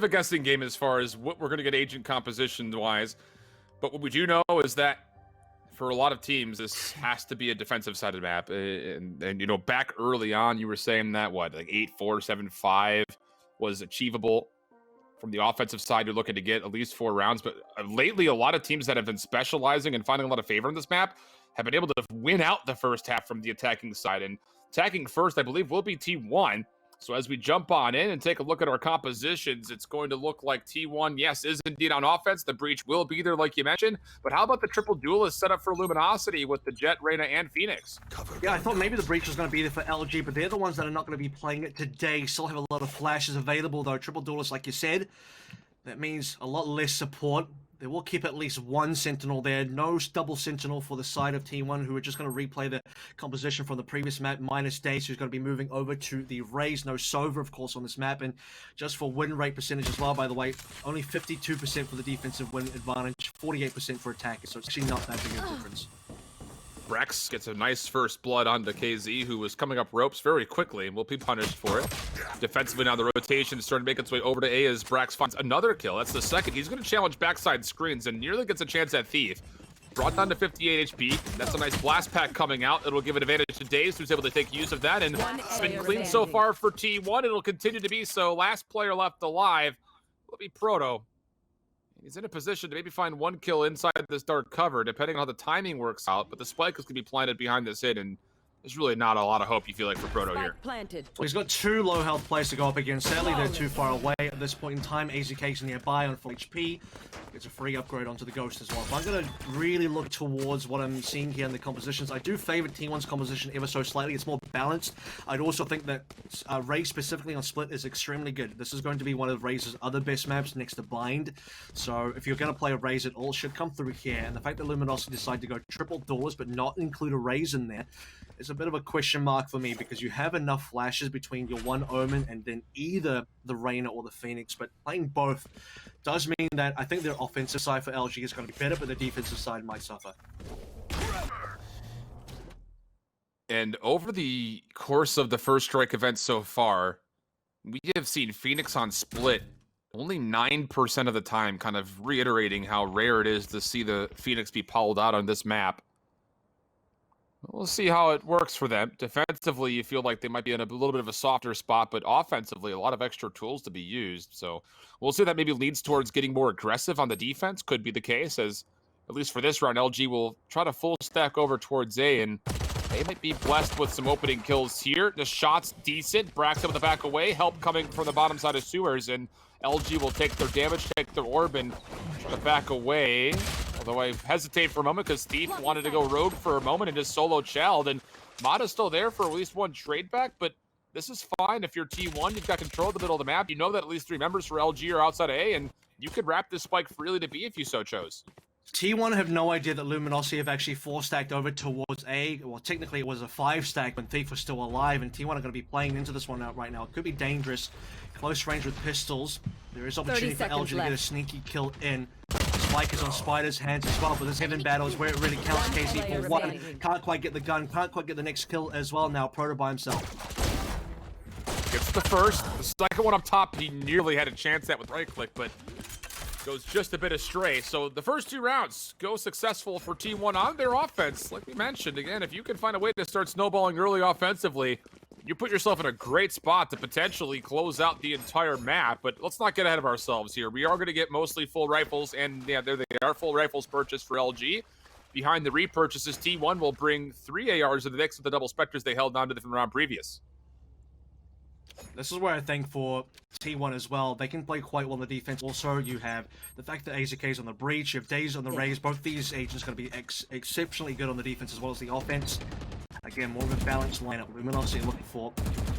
a guessing game as far as what we're going to get agent composition-wise. But what we do know is that for a lot of teams, this has to be a defensive-sided map. And you know, back early on, you were saying that, what, like 8-4, 7-5 was achievable. From the offensive side, you're looking to get at least 4 rounds. But lately, a lot of teams that have been specializing and finding a lot of favor in this map have been able to win out the first half from the attacking side. And attacking first, I believe, will be T1. So as we jump on in and take a look at our compositions, it's going to look like T1, yes, is indeed on offense. The breach will be there, like you mentioned. But how about the triple duelist set up for Luminosity with the Jett, Reyna, and Phoenix? Yeah, I thought maybe the breach was going to be there for LG, but they're the ones that are not going to be playing it today. Still have a lot of flashes available, though. Triple duelist, like you said, that means a lot less support. They will keep at least 1 Sentinel there. No double Sentinel for the side of T1, who are just going to replay the composition from the previous map, minus DaZeD, who's going to be moving over to the Raze. No Sova, of course, on this map. And just for win rate percentage as well, by the way, only 52% for the defensive win advantage, 48% for attackers. So it's actually not that big of a difference. Brax gets a nice first blood onto KZ, who was coming up ropes very quickly and will be punished for it. Defensively now, the rotation is starting to make its way over to A as Brax finds another kill. That's the second. He's going to challenge backside screens and nearly gets a chance at Thief. Brought down to 58 HP. That's a nice blast pack coming out. It'll give an advantage to DaZeD, who's able to take use of that. And it's been clean so far for T1. It'll continue to be so. Last player left alive will be Proto. He's in a position to maybe find 1 kill inside this dark cover, depending on how the timing works out. But the spike is going to be planted behind this hit, and there's really not a lot of hope, you feel like, for Proto here. Planted. Well, he's got 2 low health players to go up against. Sadly, they're too far away at this point in time. AZK's nearby on full HP. Gets a free upgrade onto the Ghost as well. But I'm going to really look towards what I'm seeing here in the compositions. I do favor T1's composition ever so slightly. It's more balanced. I'd also think that Raze specifically on Split is extremely good. This is going to be one of Raze's other best maps next to Bind. So if you're going to play a Raze, it all should come through here. And the fact that Luminosity decided to go triple doors but not include a Raze in there is a bit of a question mark for me, because you have enough flashes between your one Omen and then either the Reyna or the Phoenix, but playing both does mean that I think their offensive side for LG is going to be better, but the defensive side might suffer. And over the course of the first strike event so far, we have seen Phoenix on Split only 9% of the time, kind of reiterating how rare it is to see the Phoenix be pulled out on this map. We'll see how it works for them. Defensively, you feel like they might be in a little bit of a softer spot, but offensively, a lot of extra tools to be used. So we'll see that maybe leads towards getting more aggressive on the defense. Could be the case, as at least for this round, LG will try to full stack over towards A, and they might be blessed with some opening kills here. The shot's decent. Brax able to back away. Help coming from the bottom side of sewers, and LG will take their damage, take their orb, and try to back away. Although I hesitate for a moment because Thief wanted to go rogue for a moment and just solo challed, and Mada's still there for at least 1 trade back, but this is fine. If you're T1, you've got control of the middle of the map. You know that at least 3 members for LG are outside of A, and you could wrap this spike freely to B if you so chose. T1 have no idea that Luminosity have actually 4-stacked over towards A. Well, technically it was a 5-stack when Thief was still alive, and T1 are going to be playing into this one out right now. It could be dangerous. Close range with pistols. There is opportunity for LG to get a sneaky kill in. Spike is on Spyder's hands as well, but this Heaven battle is where it really counts. KZ for 1. Can't quite get the gun, can't quite get the next kill as well. Now Proto by himself. Gets the first. The second one up top, he nearly had a chance at with right click, but goes just a bit astray. So the first 2 rounds go successful for T1 on their offense. Like we mentioned, again, if you can find a way to start snowballing early offensively, you put yourself in a great spot to potentially close out the entire map. But let's not get ahead of ourselves here. We are going to get mostly full rifles, and yeah, there they are, full rifles purchased for LG. Behind the repurchases, T1 will bring 3 ARs in the mix with the double Spectres they held on to from the round previous. This is where I think for T1 as well, they can play quite well in the defense. Also, you have the fact that AZK is on the breach, you have DaZeD on the Raze. Both these agents are going to be exceptionally good on the defense as well as the offense. Again, more of a balanced lineup. Luminosity looking for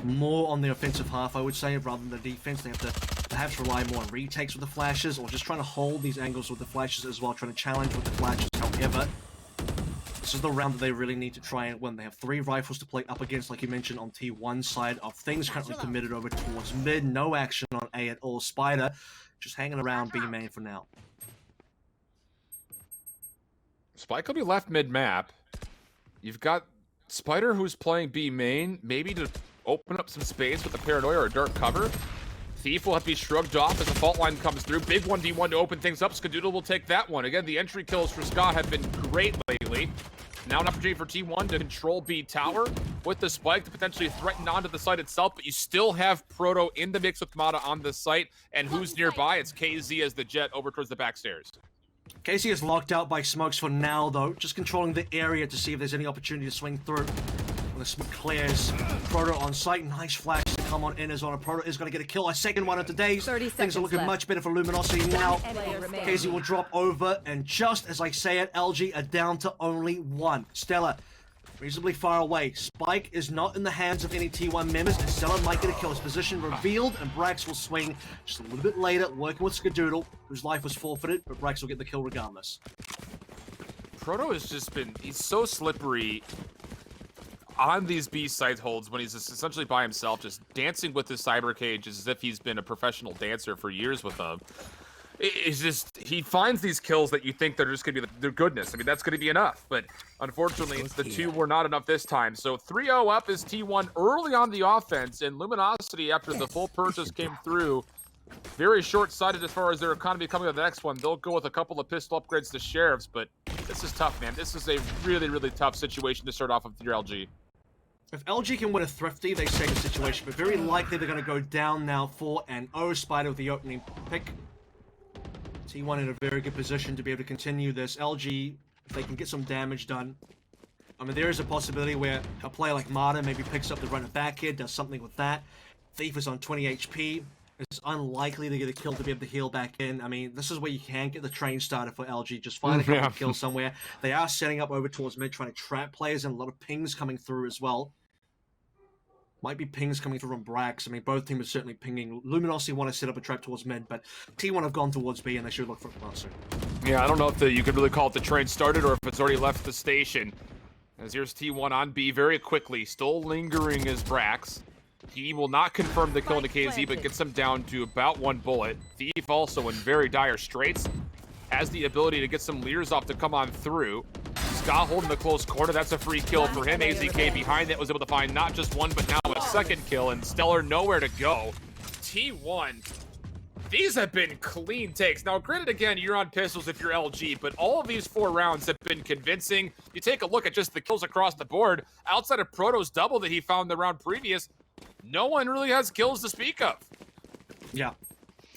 more on the offensive half, I would say, rather than the defense. They have to perhaps rely more on retakes with the flashes, or just trying to hold these angles with the flashes as well, trying to challenge with the flashes. However, this is the round that they really need to try and win. They have 3 rifles to play up against, like you mentioned, on T1 side of things. Currently committed over towards mid. No action on A at all. Spyder just hanging around B main for now. Spike will be left mid-map. You've got Spyder, who's playing B main, maybe to open up some space with the Paranoia or Dark cover. Thief will have to be shrugged off as the fault line comes through. Big 1v1 to open things up. Skadoodle will take that one. Again, the entry kills for Ska have been great lately. Now an opportunity for T1 to control B tower with the spike to potentially threaten onto the site itself, but you still have Proto in the mix with Mada on the site. And who's nearby? It's KZ as the Jett over towards the back stairs. KZ is locked out by smokes for now, though. Just controlling the area to see if there's any opportunity to swing through. When the smoke clears, Proto on site. Nice flash to come on in as well. Proto is going to get a kill. A second one of today's. Things are looking much better for Luminosity now. KZ will drop over, and just as I say it, LG are down to only one. Stellar, reasonably far away. Spike is not in the hands of any T1 members, and Stellar might get a kill. His position revealed, and Brax will swing just a little bit later, working with Skadoodle, whose life was forfeited, but Brax will get the kill regardless. Proto has just been, he's so slippery on these B site holds when he's just essentially by himself, just dancing with his cyber cage as if he's been a professional dancer for years with them. It's just, he finds these kills that you think they're just going to be their goodness. I mean, that's going to be enough, but unfortunately, the two were not enough this time. So 3-0 up is T1 early on the offense, and Luminosity, after the full purchase came through, very short-sighted as far as their economy coming to the next one. They'll go with a couple of pistol upgrades to Sheriffs, but this is tough, man. This is a really, really tough situation to start off with your LG. If LG can win a Thrifty, they save the situation, but very likely they're going to go down now 4-0. Spyder with the opening pick. T1 in a very good position to be able to continue this. LG, if they can get some damage done. I mean, there is a possibility where a player like Mada maybe picks up the runner back here, does something with that. Thief is on 20 HP. It's unlikely to get a kill to be able to heal back in. I mean, this is where you can get the train started for LG. Just find a couple of kills somewhere. They are setting up over towards mid, trying to trap players, and a lot of pings coming through as well. Might be pings coming through from Brax. I mean, both teams are certainly pinging. Luminosity want to set up a trap towards mid, but T1 have gone towards B, and they should look for it well soon. Yeah, I don't know if you could really call it the train started or if it's already left the station. As here's T1 on B very quickly, still lingering as Brax. He will not confirm the kill into KZ, but gets him down to about one bullet. Thief also in very dire straits. Has the ability to get some leers off to come on through. Scott holding the close corner. That's a free kill for him. AZK behind that was able to find not just one, but now a second kill, and Stellar nowhere to go. T1, these have been clean takes. Now, granted, again, you're on pistols if you're LG, but all of these 4 rounds have been convincing. You take a look at just the kills across the board. Outside of Proto's double that he found the round previous, no one really has kills to speak of. Yeah.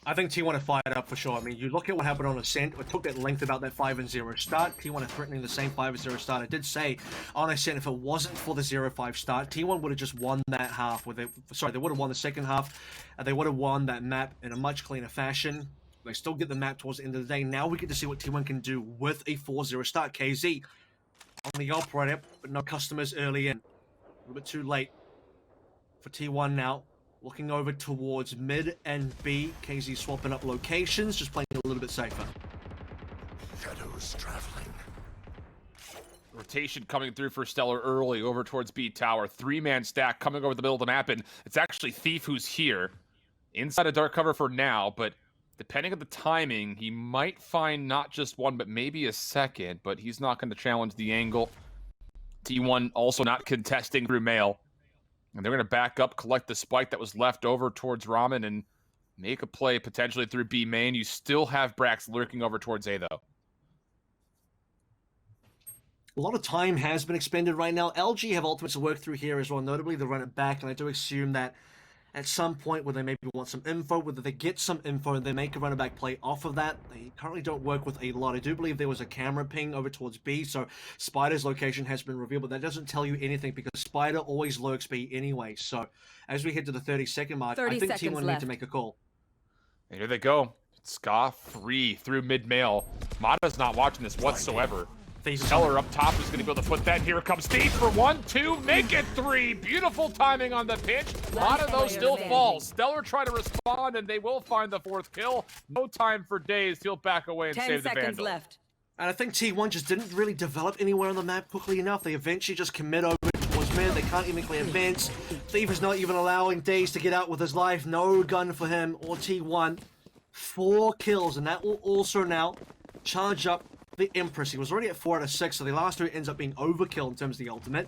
I think T1 are fired up for sure. I mean, you look at what happened on Ascent. It took that length about that 5-0 start. T1 are threatening the same 5-0 start. I did say on Ascent, if it wasn't for the 0-5 start, T1 would have just won that half. They would have won the second half. They would have won that map in a much cleaner fashion. They still get the map towards the end of the day. Now we get to see what T1 can do with a 4-0 start. KZ on the operator, but no customers early in. A little bit too late for T1 now. Looking over towards mid and B. KZ swapping up locations, just playing a little bit safer. Shadows traveling. Rotation coming through for Stellar early over towards B tower. 3-man stack coming over the middle of the map, and it's actually Thief who's here. Inside of dark cover for now, but depending on the timing, he might find not just one, but maybe a second, but he's not going to challenge the angle. T1 also not contesting through mail. And they're going to back up, collect the spike that was left over towards Ramen, and make a play potentially through B main. You still have Brax lurking over towards A, though. A lot of time has been expended right now. LG have ultimates to work through here as well. Notably, they run it back, and I do assume that at some point where they maybe want some info, whether they get some info and they make a run back play off of that. They currently don't work with a lot. I do believe there was a camera ping over towards B, so Spyder's location has been revealed, but that doesn't tell you anything because Spyder always lurks B anyway. So as we head to the 30-second mark, I think T1 need to make a call. And here they go. Ska free through mid-mail. Mada's not watching this whatsoever. Stellar up top is going to be able to put that. Here comes Thief for 1, 2, make it 3. Beautiful timing on the pitch. Mada, though, still falls. Stellar try to respond, and they will find the 4th kill. No time for days. He'll back away and save the Vandal. 10 seconds left. And I think T1 just didn't really develop anywhere on the map quickly enough. They eventually just commit over towards mid. They can't even clear vents. Thief is not even allowing Daze to get out with his life. No gun for him or T1. 4 kills, and that will also now charge up the Empress. He was already at 4 out of 6, so the last 2 ends up being overkill in terms of the ultimate.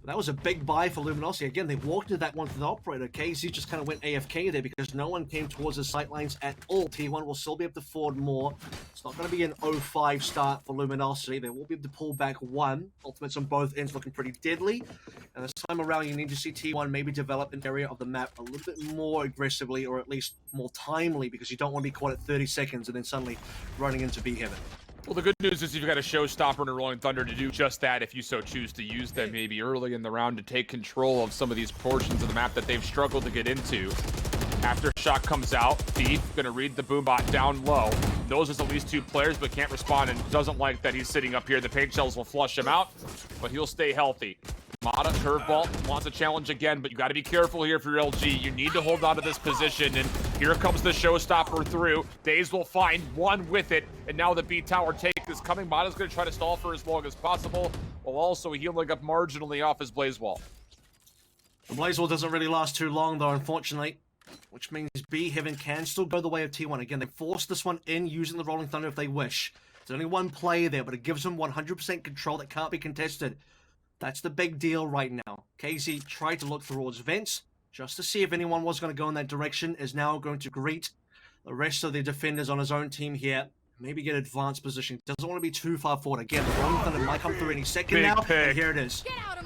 That was a big buy for Luminosity. Again, they walked into that one for the operator. KZ just kind of went AFK there because no one came towards the sightlines at all. T1 will still be able to forward more. It's not going to be an 0-5 start for Luminosity. They will be able to pull back one. Ultimates on both ends looking pretty deadly. And this time around, you need to see T1 maybe develop an area of the map a little bit more aggressively or at least more timely because you don't want to be caught at 30 seconds and then suddenly running into B heaven. Well, the good news is you've got a showstopper and a Rolling Thunder to do just that if you so choose to use them maybe early in the round to take control of some of these portions of the map that they've struggled to get into. Aftershock comes out, Thief gonna read the boombot down low. Knows there's at least 2 players but can't respond and doesn't like that he's sitting up here. The paint shells will flush him out, but he'll stay healthy. Mada, curveball, wants a challenge again, but you got to be careful here for your LG. You need to hold on to this position, and here comes the showstopper through. DaZeD will find one with it, and now the B tower take is coming. Mada's going to try to stall for as long as possible, while also healing up marginally off his blaze wall. The blaze wall doesn't really last too long, though, unfortunately, which means B heaven can still go the way of T1. Again, they forced this one in using the Rolling Thunder if they wish. There's only one player there, but it gives them 100% control that can't be contested. That's the big deal right now. KZ tried to look towards vents just to see if anyone was going to go in that direction, is now going to greet the rest of the defenders on his own team here. Maybe get advanced position. Doesn't want to be too far forward. Again, the Rolling Thunder might come through any second now. And here it is.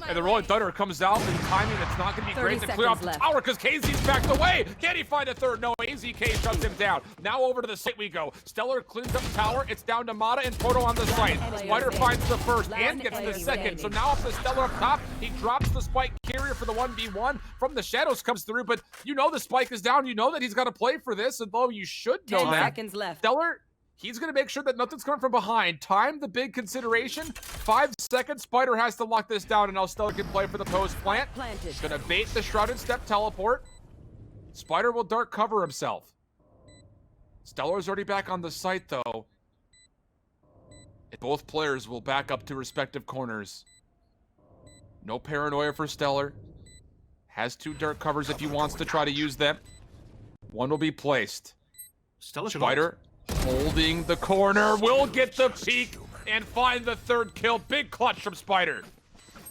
And the Rolling Thunder comes out in timing that's not going to be great to clear off the tower because KZ's backed away. Can he find a third? No, AZK shuts him down. Now over to the site we go. Stellar cleans up tower. It's down to Mada and Proto on the site. Spyder finds the first and gets the second. So now up the Stellar up top. He drops the spike carrier for the 1v1. From the shadows comes through, but you know the spike is down. You know that he's got to play for this, although you should know 10 that. seconds left. Stellar, he's going to make sure that nothing's coming from behind. Time, the big consideration. 5 seconds. Spyder has to lock this down, and now Stellar can play for the post plant. Going to bait the Shrouded Step teleport. Spyder will dark cover himself. Stellar's already back on the site, though. And both players will back up to respective corners. No paranoia for Stellar. Has 2 dark covers if he wants to try to use them. One will be placed. Spyder holding the corner, will get the peek and find the 3rd kill. Big clutch from Spyder.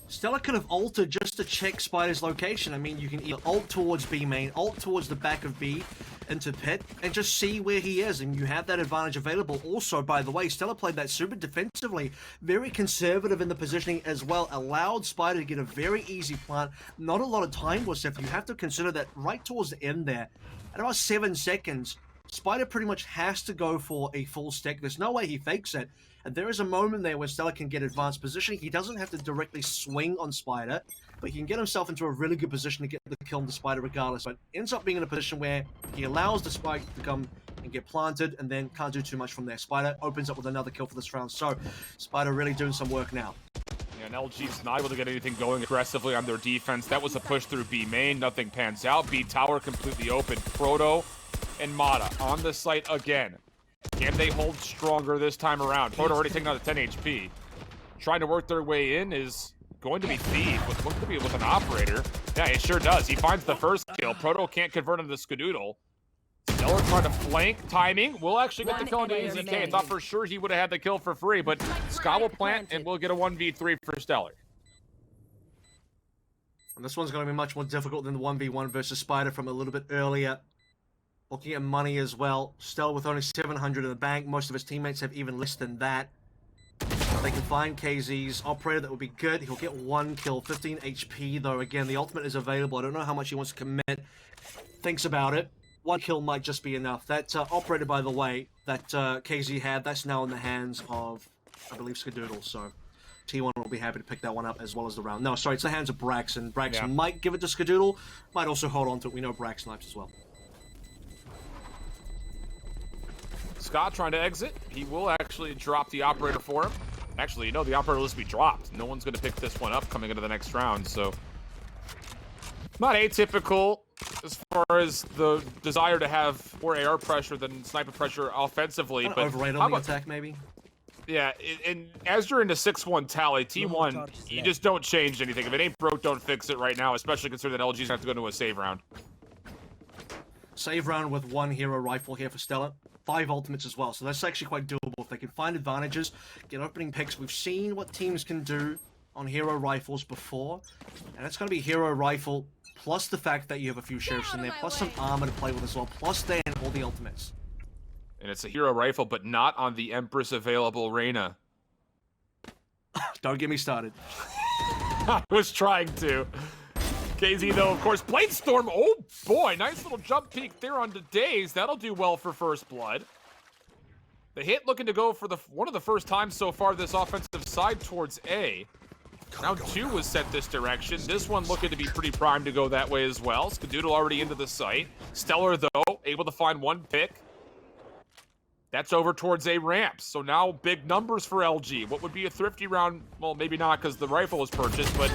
Stellar could have ulted just to check Spyder's location. I mean, you can either ult towards B main, ult towards the back of B into pit, and just see where he is, and you have that advantage available. Also, by the way, Stellar played that super defensively, very conservative in the positioning as well, allowed Spyder to get a very easy plant. Not a lot of time was left. You have to consider that right towards the end there, at about 7 seconds, Spyder pretty much has to go for a full stick. There's no way he fakes it. And there is a moment there where Stellar can get advanced positioning. He doesn't have to directly swing on Spyder, but he can get himself into a really good position to get the kill on the Spyder regardless. But ends up being in a position where he allows the spike to come and get planted and then can't do too much from there. Spyder opens up with another kill for this round. So Spyder really doing some work now. Yeah, and LG's not able to get anything going aggressively on their defense. That was a push through B main. Nothing pans out. B tower completely open. Proto and Mada on the site again. Can they hold stronger this time around? Proto already taking out a 10 HP. Trying to work their way in is going to be Thief. What's going to be with an operator. Yeah, it sure does. He finds the first kill. Proto can't convert into the Skadoodle. Stellar trying to flank. Timing. We'll actually get the kill into AZK. I thought for sure he would have had the kill for free, but Scott will plant and we'll get a 1v3 for Stellar. And this one's going to be much more difficult than the 1v1 versus Spyder from a little bit earlier. Looking at money as well. Stellar with only 700 in the bank. Most of his teammates have even less than that. They can find KZ's operator. That would be good. He'll get 1 kill. 15 HP though. Again, the ultimate is available. I don't know how much he wants to commit. Thinks about it. 1 kill might just be enough. That operator, by the way, that KZ had, that's now in the hands of, I believe, Skadoodle. So T1 will be happy to pick that one up as well as the round. No, sorry, it's the hands of Brax. And Brax might give it to Skadoodle. Might also hold on to it. We know Brax snipes as well. Scott trying to exit. He will actually drop the operator for him. Actually, no, the operator will be dropped. No one's going to pick this one up coming into the next round, so not atypical as far as the desire to have more AR pressure than sniper pressure offensively. But overrate on the attack, maybe? Yeah, and as you're into 6-1 tally, T1, you just don't change anything. If it ain't broke, don't fix it right now, especially considering that LG's going to have to go into a save round. Save round with 1 hero rifle here for Stellar. 5 ultimates as well, so that's actually quite doable if they can find advantages, get opening picks. We've seen what teams can do on hero rifles before, and it's going to be hero rifle plus the fact that you have a few sheriffs in there, plus some armor to play with as well, plus then all the ultimates. And it's a hero rifle, but not on the Empress available Reyna. Don't get me started. I was trying to. KZ, though, of course, Bladestorm. Oh, boy. Nice little jump peek there on DaZeD. That'll do well for first blood. The hit looking to go for one of the first times so far this offensive side towards A. Now 2 was set this direction. This one looking to be pretty primed to go that way as well. Skadoodle already into the site. Stellar, though, able to find one pick. That's over towards A ramp. So now big numbers for LG. What would be a thrifty round? Well, maybe not because the rifle was purchased, but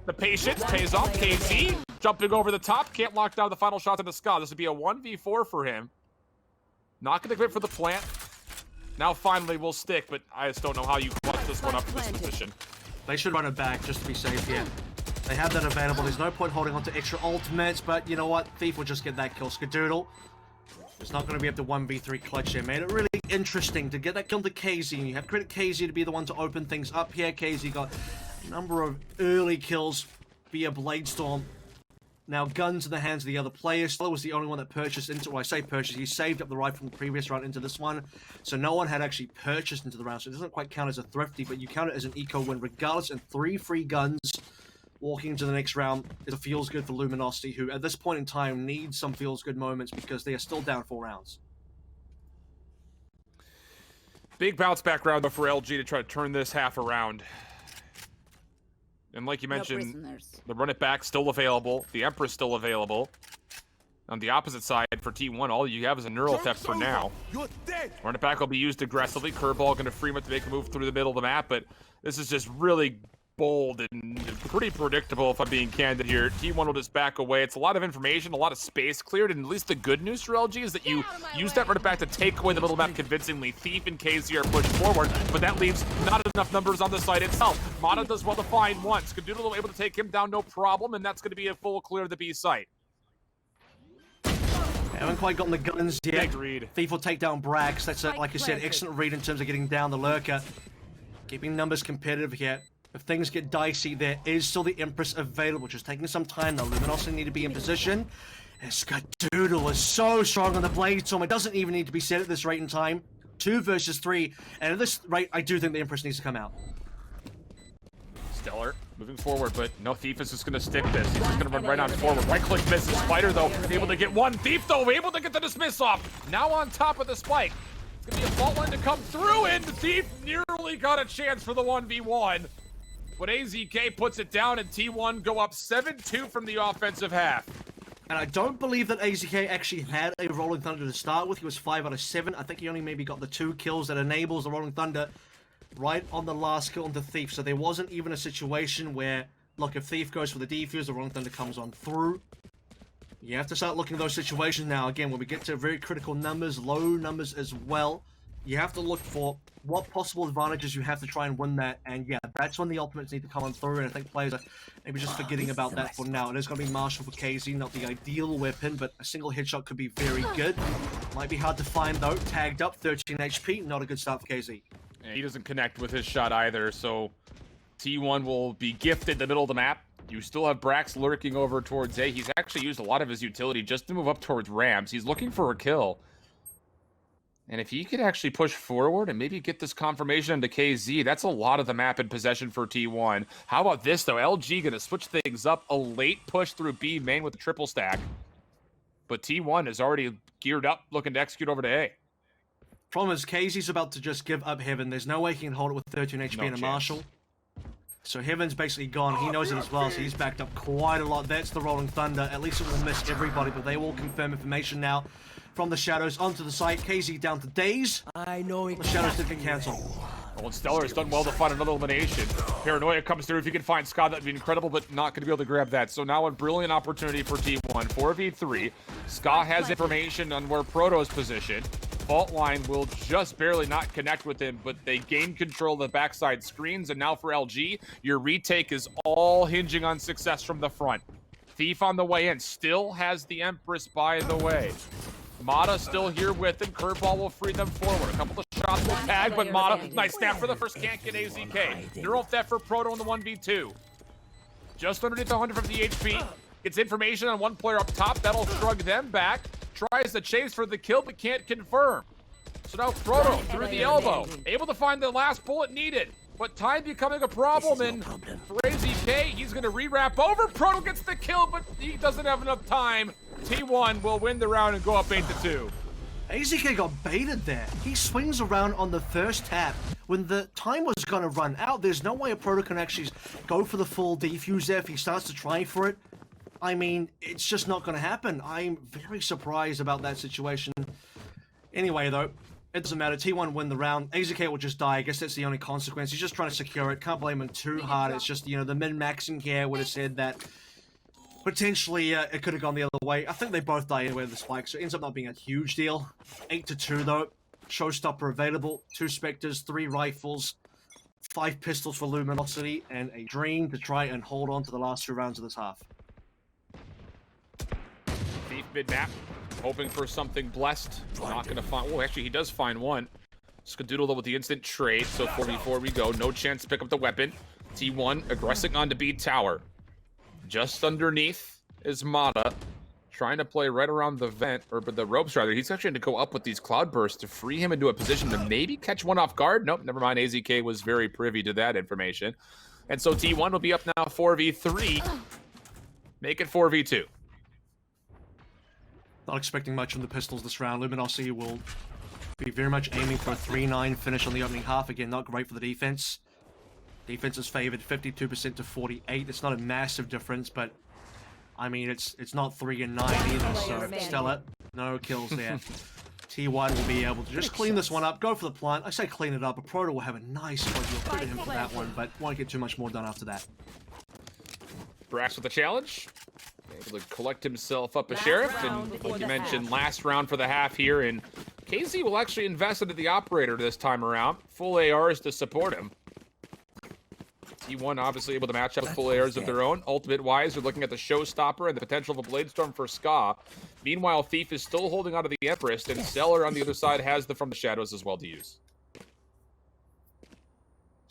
the patience pays off. KZ jumping over the top. Can't lock down the final shots on the Ska. This would be a 1v4 for him. Not going to commit for the plant. Now finally will stick, but I just don't know how you clutch this one up to this position. They should run it back just to be safe here. They have that available. There's no point holding on to extra ultimates, but you know what? Thief will just get that kill. Skadoodle is not going to be able to 1v3 clutch here. Made it really interesting to get that kill to KZ. And you have credit KZ to be the one to open things up here. KZ got a number of early kills via Bladestorm. Now guns in the hands of the other players. Stellar was the only one that purchased into, well, I say purchased, he saved up the rifle from the previous round into this one. So no one had actually purchased into the round. So it doesn't quite count as a thrifty, but you count it as an eco win regardless. And 3 free guns walking into the next round. It feels good for Luminosity, who at this point in time needs some feels good moments because they are still down 4 rounds. Big bounce back round though for LG to try to turn this half around. And like you mentioned, the run it back still available. The Empress still available. On the opposite side for T1, all you have is a neural theft for now. Run it back will be used aggressively. Curveball going to free him to make a move through the middle of the map, but this is just really bold and pretty predictable if I'm being candid here. T1 will just back away. It's a lot of information, a lot of space cleared, and at least the good news for LG is that you use that run it back to take away the middle map convincingly. Thief and KZ are pushed forward, but that leaves not enough numbers on the site itself. Mada does well to find one. Skadoodle able to take him down no problem, and that's going to be a full clear of the B site. Haven't quite gotten the guns yet. Big read. Thief will take down Brax. That's, like you said, excellent read in terms of getting down the lurker. Keeping numbers competitive here. If things get dicey, there is still the Empress available. Just taking some time now. Luminosity need to be in position. And Skadoodle is so strong on the Bladestorm. It doesn't even need to be said at this rate in time. 2 versus 3. And at this rate, I do think the Empress needs to come out. Stellar moving forward, but no, Thief is just going to stick this. He's just going to run right on forward. Right click misses. Spyder, though, able to get one. Thief, though, able to get the dismiss off. Now on top of the spike. It's going to be a fault line to come through, and Thief nearly got a chance for the 1v1. But AZK puts it down, and T1 go up 7-2 from the offensive half. And I don't believe that AZK actually had a Rolling Thunder to start with. He was 5 out of 7. I think he only maybe got the 2 kills that enables the Rolling Thunder right on the last kill onto Thief. So there wasn't even a situation where, look, if Thief goes for the defuse, the Rolling Thunder comes on through. You have to start looking at those situations now. Again, when we get to very critical numbers, low numbers as well, you have to look for what possible advantages you have to try and win that. And yeah, that's when the ultimates need to come on through. And I think players are maybe just forgetting about that for now. It is going to be Marshall for KZ, not the ideal weapon, but a single headshot could be very good. Might be hard to find though. Tagged up, 13 HP, not a good start for KZ. And he doesn't connect with his shot either, so T1 will be gifted the middle of the map. You still have Brax lurking over towards A. He's actually used a lot of his utility just to move up towards ramps. He's looking for a kill. And if he could actually push forward and maybe get this confirmation into KZ, that's a lot of the map in possession for T1. How about this, though? LG going to switch things up. A late push through B main with the triple stack. But T1 is already geared up, looking to execute over to A. Problem is, KZ's about to just give up Heaven. There's no way he can hold it with 13 HP and a Marshall. So Heaven's basically gone. He knows it as well, so he's backed up quite a lot. That's the Rolling Thunder. At least it will miss everybody, but they will confirm information now. From the shadows onto the site, KZ down to DaZeD. I know the shadows did get cancelled. Oh, and Stellar has done well to find another elimination. Paranoia comes through. If you can find Scott, that'd be incredible, but not going to be able to grab that. So now a brilliant opportunity for T1. 4v3. Scott has information on where Proto's positioned. Fault line will just barely not connect with him, but they gain control of the backside screens. And now for LG, your retake is all hinging on success from the front. Thief on the way in. Still has the Empress by the way. Mada still here with him. Curveball will free them forward. A couple of shots will tag, but Mada, nice snap for the first, can't get AZK. Neural theft for Proto in the 1v2. Just underneath 150 HP. Gets information on one player up top. That'll shrug them back. Tries to chase for the kill, but can't confirm. So now Proto through the elbow. Able to find the last bullet needed. But time becoming a problem, and for AZK, he's going to rewrap over. Proto gets the kill, but he doesn't have enough time. T1 will win the round and go up 8-2. AZK got baited there. He swings around on the first tap. When the time was going to run out, there's no way a Proto can actually go for the full defuse there if he starts to try for it. I mean, it's just not going to happen. I'm very surprised about that situation. Anyway, though, it doesn't matter. T1 win the round. AZK will just die. I guess that's the only consequence. He's just trying to secure it. Can't blame him too hard. It's just, you know, the min-maxing here would have said that potentially it could have gone the other way. I think they both die anyway with the spike, so it ends up not being a huge deal. 8-2, though. Showstopper available. 2 Spectres, 3 rifles, 5 pistols for Luminosity, and a Dream to try and hold on to the last 2 rounds of this half. Thief mid-map. Hoping for something blessed. Not going to find... Oh, actually, he does find one. Skadoodle, though, with the instant trade. So 4v4 we go. No chance to pick up the weapon. T1 aggressing onto B tower. Just underneath is Mada. Trying to play right around the vent, or the ropes, rather. He's actually going to go up with these cloud bursts to free him into a position to maybe catch one off guard. Nope, never mind. AZK was very privy to that information. And so T1 will be up now 4v3. Make it 4v2. Not expecting much from the pistols this round. Luminosity will be very much aiming for a 3-9 finish on the opening half. Again, not great for the defense. Defense is favored 52% to 48. It's not a massive difference, but I mean, it's not 3 and 9 either, so Stella, no kills there. T1 will be able to just clean this one up, go for the plant. I say clean it up, a Proto will have a nice one. You'll credit him for that one, but won't get too much more done after that. Brax with the challenge. Able to collect himself up a sheriff, and like you mentioned, last round for the half here, and KZ will actually invest into the operator this time around. Full ARs to support him. T1 obviously able to match up with full ARs of their own. Ultimate-wise, they're looking at the Showstopper and the potential of a Bladestorm for Ska. Meanwhile, Thief is still holding onto the Empress, and Stellar on the other side has the From the Shadows as well to use.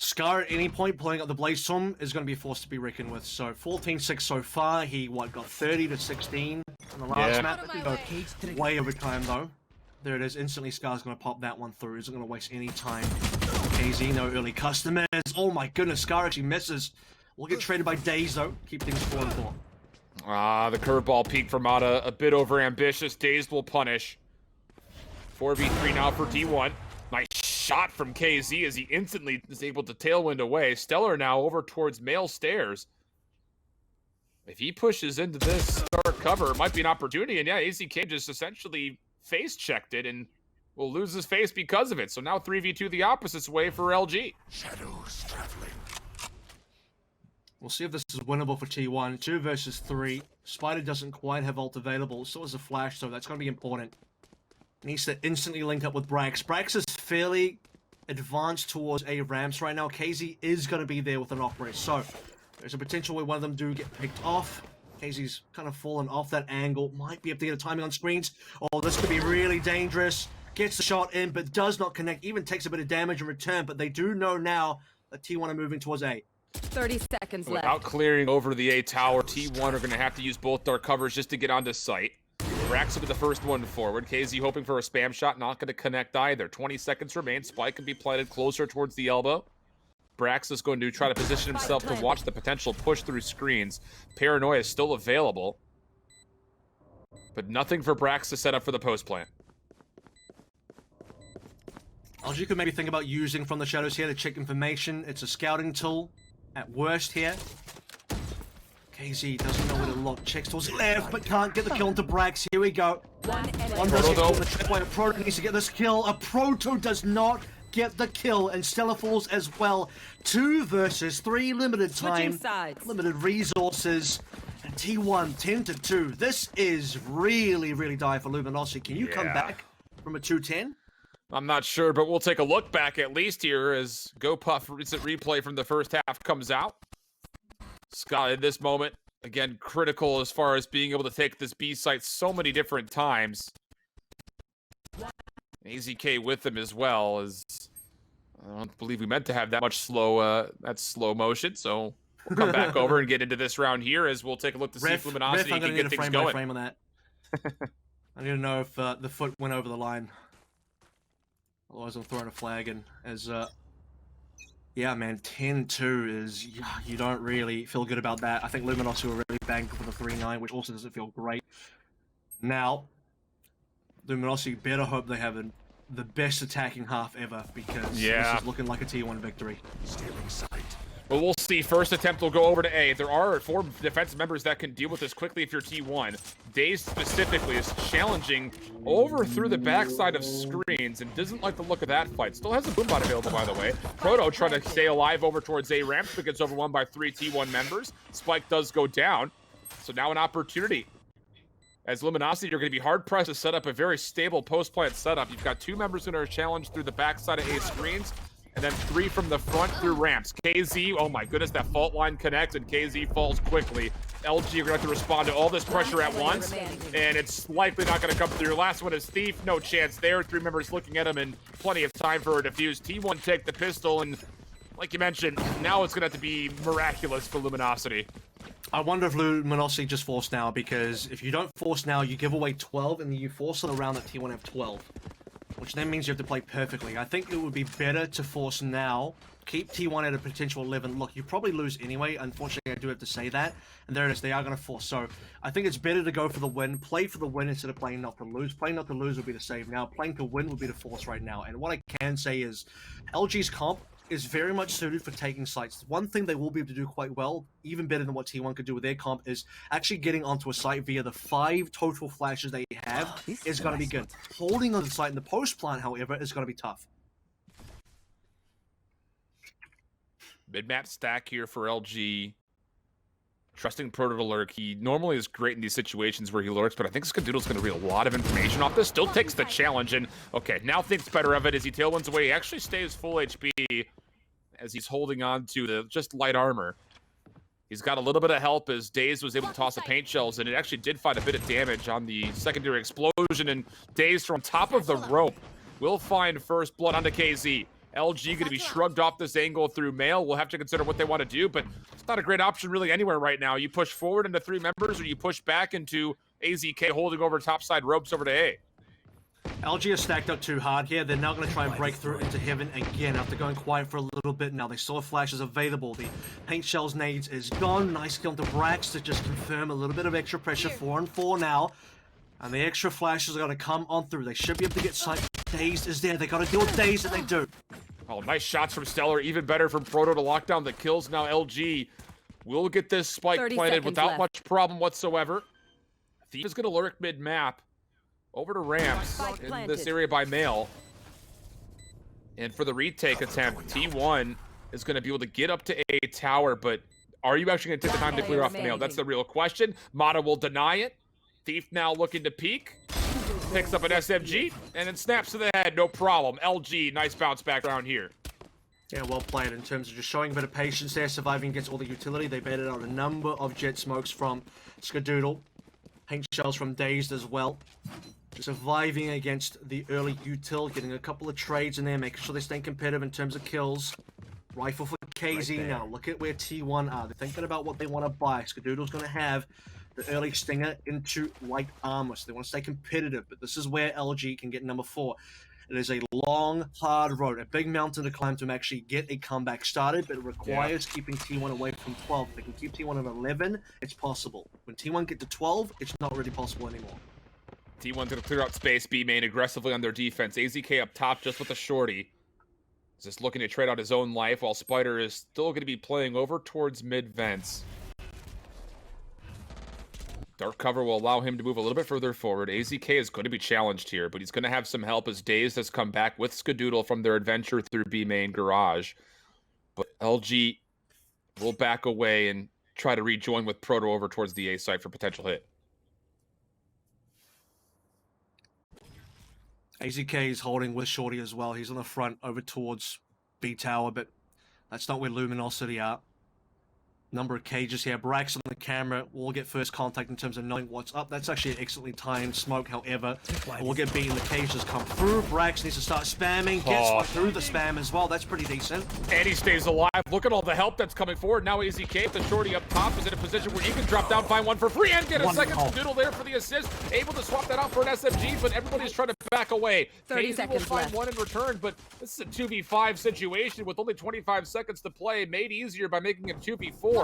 Scar at any point pulling up the Bladestorm is going to be forced to be reckoned with. So 14-6 so far. He got 30-16 in the last map. Way over time though. There it is. Instantly Scar's going to pop that one through. Isn't going to waste any time. KZ, no early customers. Oh my goodness, Scar actually misses. We'll get traded by DaZeD though. Keep things 4-4. The curveball peak for Mada. A bit over ambitious. DaZeD will punish. 4v3 now for T1. Nice shot from KZ as he instantly is able to tailwind away. Stellar now over towards male stairs. If he pushes into this dark cover, it might be an opportunity. And yeah, AZK just essentially face-checked it and will lose his face because of it. So now 3v2 the opposite way for LG. Shadows traveling. We'll see if this is winnable for T1. 2 versus 3. Spyder doesn't quite have ult available. So is a flash, so that's going to be important. Needs to instantly link up with Brax. Brax is fairly advanced towards A ramps right now. KZ is going to be there with an operator. So there's a potential where one of them do get picked off. KZ's kind of fallen off that angle. Might be able to get a timing on screens. Oh, this could be really dangerous. Gets the shot in, but does not connect. Even takes a bit of damage in return. But they do know now that T1 are moving towards A. 30 seconds left. Without clearing over the A tower, T1 are going to have to use both dark covers just to get onto site. Brax will be the first one forward. KZ hoping for a spam shot, not going to connect either. 20 seconds remain. Spike can be planted closer towards the elbow. Brax is going to try to position himself to watch the potential push through screens. Paranoia is still available. But nothing for Brax to set up for the post plant. LG could maybe think about using From the Shadows here to check information. It's a scouting tool at worst here. KZ doesn't know where to look. Checks towards left, but can't get the kill into Brax. Here we go. One does get caught in the trip by a Proto. Needs to get this kill. A Proto does not get the kill, and Stella falls as well. 2 versus 3, limited time, limited resources, and T1 10-2. This is really, really dire for Luminosity. Can you come back from a 2-10? I'm not sure, but we'll take a look back at least here as GoPuff recent replay from the first half comes out. Scott, in this moment, again, critical as far as being able to take this B site so many different times. AZK with them as well. As I don't believe we meant to have that much slow motion, so we'll come back over and get into this round here as we'll take a look to see if Luminosity I'm can gonna get need a things frame going. by frame on that. I need to know if the foot went over the line. Otherwise, I'm throwing a flag in. As yeah, man, 10-2 is you don't really feel good about that. I think Luminosity were really banged for the 3-9, which also doesn't feel great. Now, Luminosity better hope they have the best attacking half ever, because this is looking like a T1 victory. Stealing sight. Well, we'll see. First attempt will go over to A. There are 4 defense members that can deal with this quickly if you're T1. DaZeD specifically is challenging over through the backside of screens and doesn't like the look of that fight. Still has a boombot available, by the way. Proto trying to stay alive over towards A ramp, but gets overwhelmed by 3 T1 members. Spike does go down. So now an opportunity. As Luminosity, you're going to be hard-pressed to set up a very stable post-plant setup. You've got 2 members who are challenged through the backside of A screens, and then 3 from the front through ramps. KZ, oh my goodness, that fault line connects, and KZ falls quickly. LG, you're going to have to respond to all this pressure at once, and it's likely not going to come through. Last one is Thief, no chance there. 3 members looking at him, and plenty of time for a defuse. T1 take the pistol, and like you mentioned, now it's going to have to be miraculous for Luminosity. I wonder if Luminosity just force now, because if you don't force now, you give away 12, and then you force it around that T1 have 12. Which then means you have to play perfectly. I think it would be better to force now, keep T1 at a potential 11. Look, you probably lose anyway. Unfortunately, I do have to say that. And there it is, they are going to force. So I think it's better to go for the win, play for the win instead of playing not to lose. Playing not to lose would be the save now. Playing to win would be the force right now. And what I can say is LG's comp is very much suited for taking sites. One thing they will be able to do quite well, even better than what T1 could do with their comp, is actually getting onto a site via the 5 total flashes they have is going to be good. Holding on the site in the post plant, however, is going to be tough. Mid-map stack here for LG. Trusting Proto to lurk. He normally is great in these situations where he lurks, but I think Skadoodle's going to read a lot of information off this. Still takes the challenge, and okay, now thinks better of it as he tailwinds away. He actually stays full HP as he's holding on to the just light armor. He's got a little bit of help as DaZeD was able to toss the paint shells, and it actually did find a bit of damage on the secondary explosion, and DaZeD from top of the rope will find first blood onto KZ. LG going to be shrugged off this angle through mail. We'll have to consider what they want to do, but it's not a great option really anywhere right now. You push forward into 3 members, or you push back into AZK holding over topside ropes over to A. LG is stacked up too hard here. They're now going to try and break through into heaven again after going quiet for a little bit now. They saw flashes available. The paint shells nades is gone. Nice kill to brax to just confirm a little bit of extra pressure. 4 and 4 now. And the extra flashes are going to come on through. They should be able to get sight. DaZeD is there. They got to deal with DaZeD, and they do. Oh, nice shots from Stellar. Even better from Proto to lock down the kills. Now LG will get this spike planted without much problem whatsoever. Thief is going to lurk mid-map. Over to ramps in this area by mail. And for the retake attempt, T1 is going to be able to get up to A tower, but are you actually going to take the time to clear off the mail? That's the real question. Mada will deny it. Thief now looking to peek. Picks up an SMG, and then snaps to the head, no problem. LG, nice bounce back around here. Yeah, well played in terms of just showing a bit of patience there, surviving against all the utility. They baited out a number of Jett smokes from Skadoodle. Paint shells from DaZeD as well. Surviving against the early util, getting a couple of trades in there, making sure they stay competitive in terms of kills. Rifle for KZ now. Look at where T1 are. They're thinking about what they want to buy. Skadoodle's going to have the early stinger into light armor, so they want to stay competitive, but this is where LG can get number 4. It is a long, hard road, a big mountain to climb to actually get a comeback started, but it requires keeping T1 away from 12. If they can keep T1 at 11, it's possible. When T1 get to 12, it's not really possible anymore. T1's going to clear out space, B main aggressively on their defense. AZK up top just with a shorty. He's just looking to trade out his own life, while Spyder is still going to be playing over towards mid-vents. Dark cover will allow him to move a little bit further forward. AZK is going to be challenged here, but he's going to have some help as DaZeD has come back with Skadoodle from their adventure through B main garage. But LG will back away and try to rejoin with Proto over towards the A site for potential hit. AZK is holding with Shorty as well. He's on the front over towards B tower, but that's not where Luminosity are. number of cages here. Brax on the camera will get first contact in terms of knowing what's up. That's actually an excellently timed smoke, however. We'll get beaten, the cages come through. Brax needs to start spamming, gets one through the spam as well. That's pretty decent. And he stays alive. Look at all the help that's coming forward. Now AZK, the shorty up top, is in a position where he can drop down, find one for free, and get a second Skadoodle there for the assist. Able to swap that out for an SMG, but everybody's trying to back away. 30 Ksiaze will seconds find left. one in return, but this is a 2v5 situation with only 25 seconds to play, made easier by making it 2v4.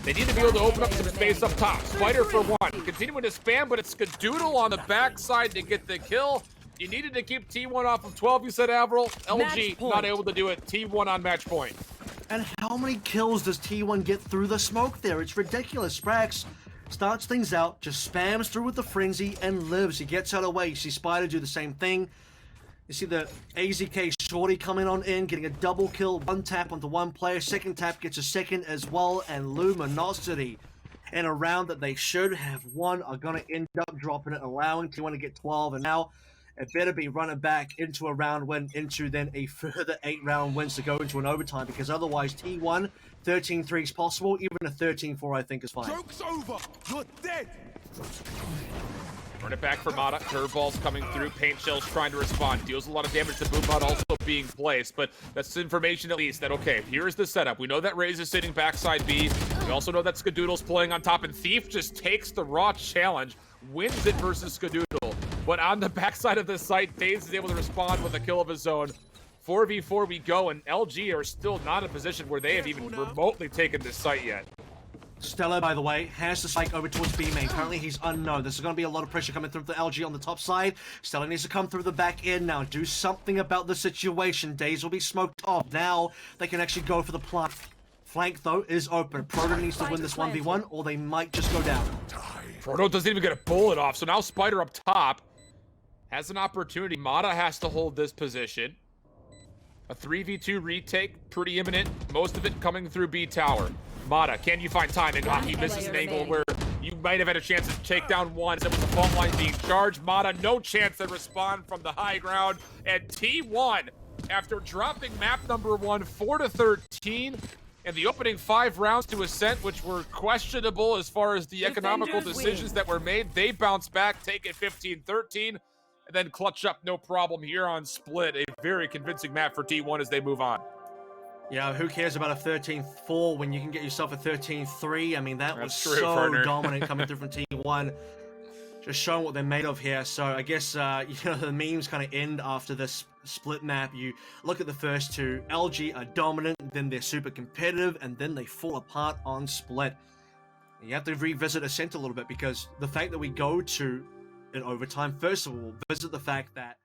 They need to be able to open up some space up top. Spyder for one. Continuing to spam, but it's Skadoodle on the backside to get the kill. You needed to keep T1 off of 12, you said, Avril. LG not able to do it. T1 on match point. And how many kills does T1 get through the smoke there? It's ridiculous. Brax starts things out, just spams through with the frenzy and lives. He gets out of the way. You see Spyder do the same thing. You see the AZK shorty coming on in, getting a double kill, one tap onto one player, second tap gets a second as well, and Luminosity in a round that they should have won are going to end up dropping it, allowing T1 to get 12, and now it better be running back into a round win, into then a further 8 round wins to go into an overtime, because otherwise T1, 13-3 is possible, even a 13-4 I think is fine. Joke's over! You're dead! Run it back for mada. Curveballs coming through. Paint shells trying to respond. Deals a lot of damage to Boombot also being placed. But that's information at least that, okay, here's the setup. We know that Raze is sitting backside B. We also know that Skadoodle's playing on top. And Thief just takes the raw challenge. Wins it versus Skadoodle. But on the backside of the site, DaZeD is able to respond with a kill of his own. 4v4 we go. And LG are still not in a position where they have even remotely taken this site yet. Stella, by the way, has the spike over towards B main. Currently, he's unknown. There's going to be a lot of pressure coming through the LG on the top side. Stella needs to come through the back end now. Do something about the situation. DaZeD will be smoked off. Now, they can actually go for the plant. Flank, though, is open. Proto needs to win this 1v1, or they might just go down. Proto doesn't even get a bullet off, so now Spyder up top has an opportunity. Mada has to hold this position. A 3v2 retake, pretty imminent. Most of it coming through B tower. Mada, can you find timing? He misses an angle where you might have had a chance to take down one. It was the fault line being charged. Mada, no chance to respond from the high ground. And T1, after dropping map number 1, 4-13, and the opening 5 rounds to Ascent, which were questionable as far as the economical decisions that were made, they bounce back, take it 15-13, and then clutch up no problem here on Split. A very convincing map for T1 as they move on. Yeah, who cares about a 13-4 when you can get yourself a 13-3? I mean, that was true, so partner. dominant coming through from T1. Just showing what they're made of here. So I guess, the memes kind of end after this split map. You look at the first two. LG are dominant, then they're super competitive, and then they fall apart on Split. You have to revisit Ascent a little bit, because the fact that we go to in overtime, first of all, visit the fact that